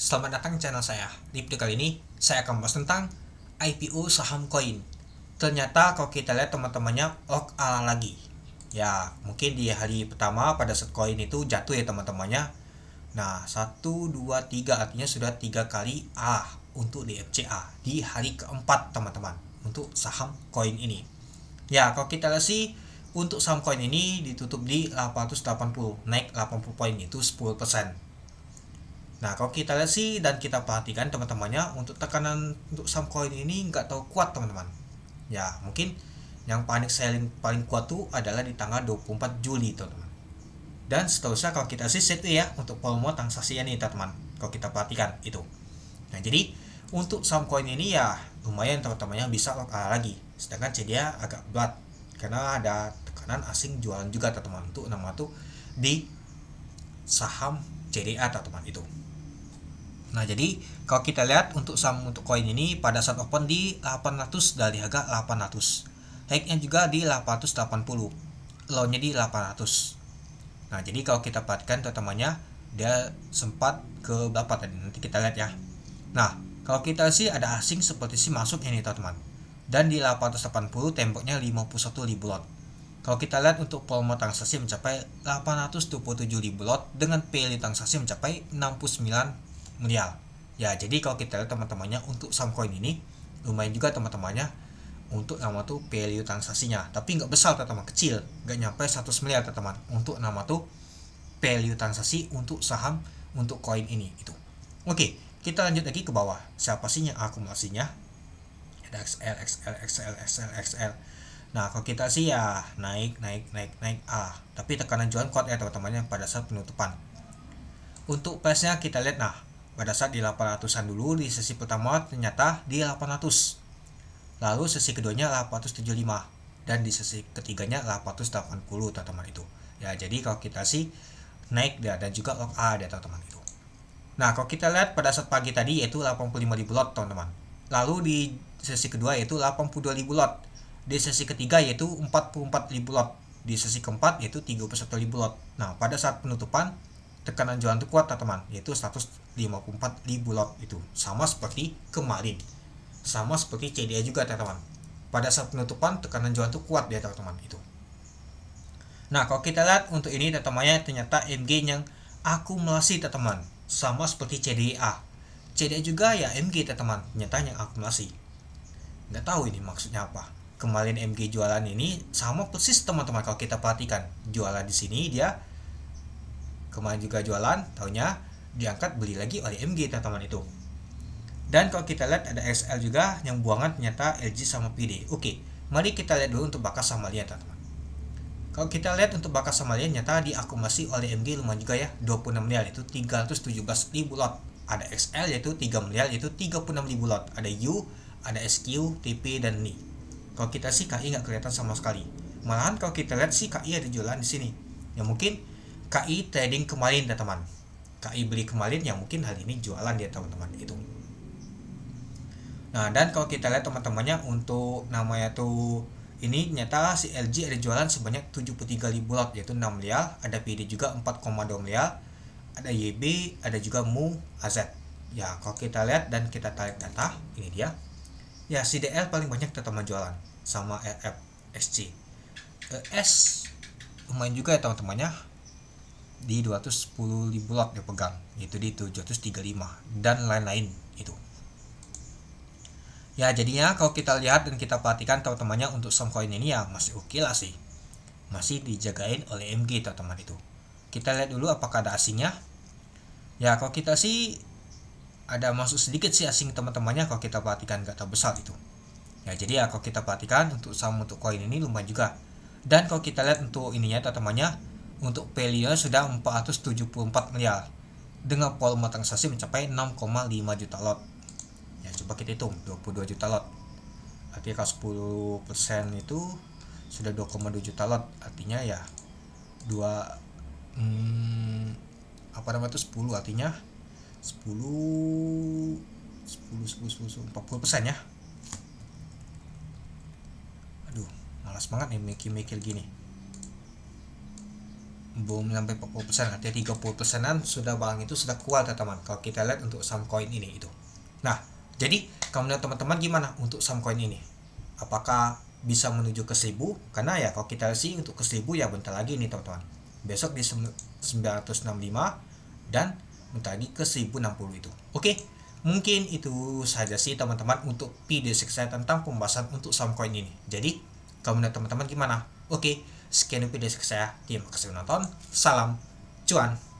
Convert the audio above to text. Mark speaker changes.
Speaker 1: Selamat datang di channel saya. Di video kali ini, saya akan membahas tentang IPO saham koin. Ternyata kalau kita lihat teman-temannya ala lagi. Ya, mungkin di hari pertama pada saat koin itu jatuh ya teman-temannya. Nah, 1, 2, 3 artinya sudah 3 kali untuk di FCA di hari keempat teman-teman untuk saham koin ini. Ya, kalau kita lihat sih untuk saham koin ini ditutup di 880, naik 80 poin itu 10%. Nah, kalau kita lihat sih dan kita perhatikan teman-temannya untuk tekanan untuk saham koin ini nggak tahu kuat teman-teman. Ya, mungkin yang panik selling paling kuat tuh adalah di tanggal 24 Juli teman-teman. Dan seterusnya kalau kita sih set ya untuk volume transaksinya nih teman-teman. Kalau kita perhatikan itu. Nah, jadi untuk saham koin ini ya lumayan teman-temannya bisa lagi. Sedangkan CDA agak berat karena ada tekanan asing jualan juga teman-teman untuk nama tuh di saham CDA teman-teman itu. Nah, jadi kalau kita lihat untuk saham untuk koin ini pada saat open di 800 dari harga 800. High-nya juga di 880. Low-nya di 800. Nah, jadi kalau kita perhatikan teman-temannya dia sempat ke berapa tadi? Nanti kita lihat ya. Nah, kalau kita sih ada asing seperti sih masuk ini teman-teman. Dan di 880 temboknya 51.000 lot. Kalau kita lihat untuk volume transaksi mencapai 827.000 lot dengan value transaksi mencapai 69 miliar. Ya, jadi kalau kita lihat teman-temannya untuk saham koin ini lumayan juga teman-temannya untuk nama tuh value transaksinya, tapi nggak besar teman-teman, kecil, nggak nyampe 100 miliar teman-teman untuk nama tuh value transaksi untuk saham untuk koin ini itu. Oke, kita lanjut lagi ke bawah. Siapa sih yang akumulasinya? Ada XL. Nah, kalau kita sih ya naik, tapi tekanan jualan kuat ya teman-temannya pada saat penutupan. Untuk price-nya kita lihat, nah pada saat di 800-an dulu di sesi pertama ternyata di 800. Lalu sesi keduanya 875 dan di sesi ketiganya 880 teman-teman itu. Ya, jadi kalau kita sih naik dia dan juga lock ada teman-teman itu. Nah, kalau kita lihat pada saat pagi tadi yaitu 85.000 lot teman-teman. Lalu di sesi kedua yaitu 82.000 lot. Di sesi ketiga yaitu 44.000 lot. Di sesi keempat yaitu 31.000 lot. Nah, pada saat penutupan tekanan jualan itu kuat teman-teman, yaitu 154.000 lot itu. Sama seperti kemarin. Sama seperti CDA juga teman-teman. Pada saat penutupan tekanan jualan itu kuat ya teman-teman itu. Nah, kalau kita lihat untuk ini teman-temannya ternyata MG yang akumulasi teman-teman. Sama seperti CDA. CDA juga ya MG teman-teman, ternyata yang akumulasi. Nggak tahu ini maksudnya apa. Kemarin MG jualan ini sama persis teman-teman kalau kita perhatikan. Jualan di sini dia kemarin juga jualan, tahunya diangkat beli lagi oleh MG teman-teman itu. Dan kalau kita lihat ada XL juga yang buangan ternyata LG sama PD. Oke, mari kita lihat dulu untuk Bakas sama Lian teman-teman. Kalau kita lihat untuk Bakas sama Lian ternyata diakumulasi oleh MG lumayan juga ya, 26 miliar itu 317.000 lot. Ada XL yaitu 3 miliar yaitu 36.000 lot. Ada U, ada SQ, TP dan NI. Kalau kita sih KI nggak kelihatan sama sekali. Malahan kalau kita lihat sih KI ada jualan di sini. Ya mungkin KI trading kemarin teman-teman. KI beli kemarin yang mungkin hari ini jualan dia teman-teman itu. Nah, dan kalau kita lihat teman-temannya untuk namanya tuh ini ternyata si LG ada jualan sebanyak 73.000 lot yaitu 6 miliar, ada PD juga 4,2 miliar, ada YB, ada juga MU, AZ. Ya, kalau kita lihat dan kita tarik data, ini dia. Ya, CDL paling banyak teman-teman jualan sama RF, SC. S lumayan juga ya teman-temannya, di 210.000 lot dia pegang, itu di 735 dan lain-lain itu. Ya, jadinya kalau kita lihat dan kita perhatikan teman-temannya untuk saham koin ini ya masih oke lah sih, masih dijagain oleh MG teman-teman itu. Kita lihat dulu apakah ada asingnya. Ya, kalau kita sih ada masuk sedikit sih asing teman-temannya kalau kita perhatikan, gak terlalu besar itu. Ya, jadi ya kalau kita perhatikan untuk saham untuk koin ini lumayan juga. Dan kalau kita lihat untuk ininya teman-temannya, untuk value sudah 474 miliar dengan volume transaksi mencapai 6,5 juta lot. Ya, coba kita hitung 22 juta lot. Artinya kalau 10% itu sudah 2,2 juta lot. Artinya ya 2 apa namanya itu 10 artinya 10 40% ya. Aduh, malas banget nih mikir-mikir gini. belum sampai 40%, artinya 30%-an sudah barang itu sudah keluar teman-teman kalau kita lihat untuk saham koin ini itu. Nah, jadi kalau menurut teman-teman gimana untuk saham koin ini? Apakah bisa menuju ke 1000? Karena ya kalau kita lihat sih untuk ke 1000 ya bentar lagi nih teman-teman. Besok di 965 dan bentar lagi ke 1060 itu. Oke, mungkin itu saja sih teman-teman untuk video saya tentang pembahasan untuk saham koin ini. Jadi, kalau menurut teman-teman gimana? Oke, sekian video saya. Terima kasih menonton. Salam cuan.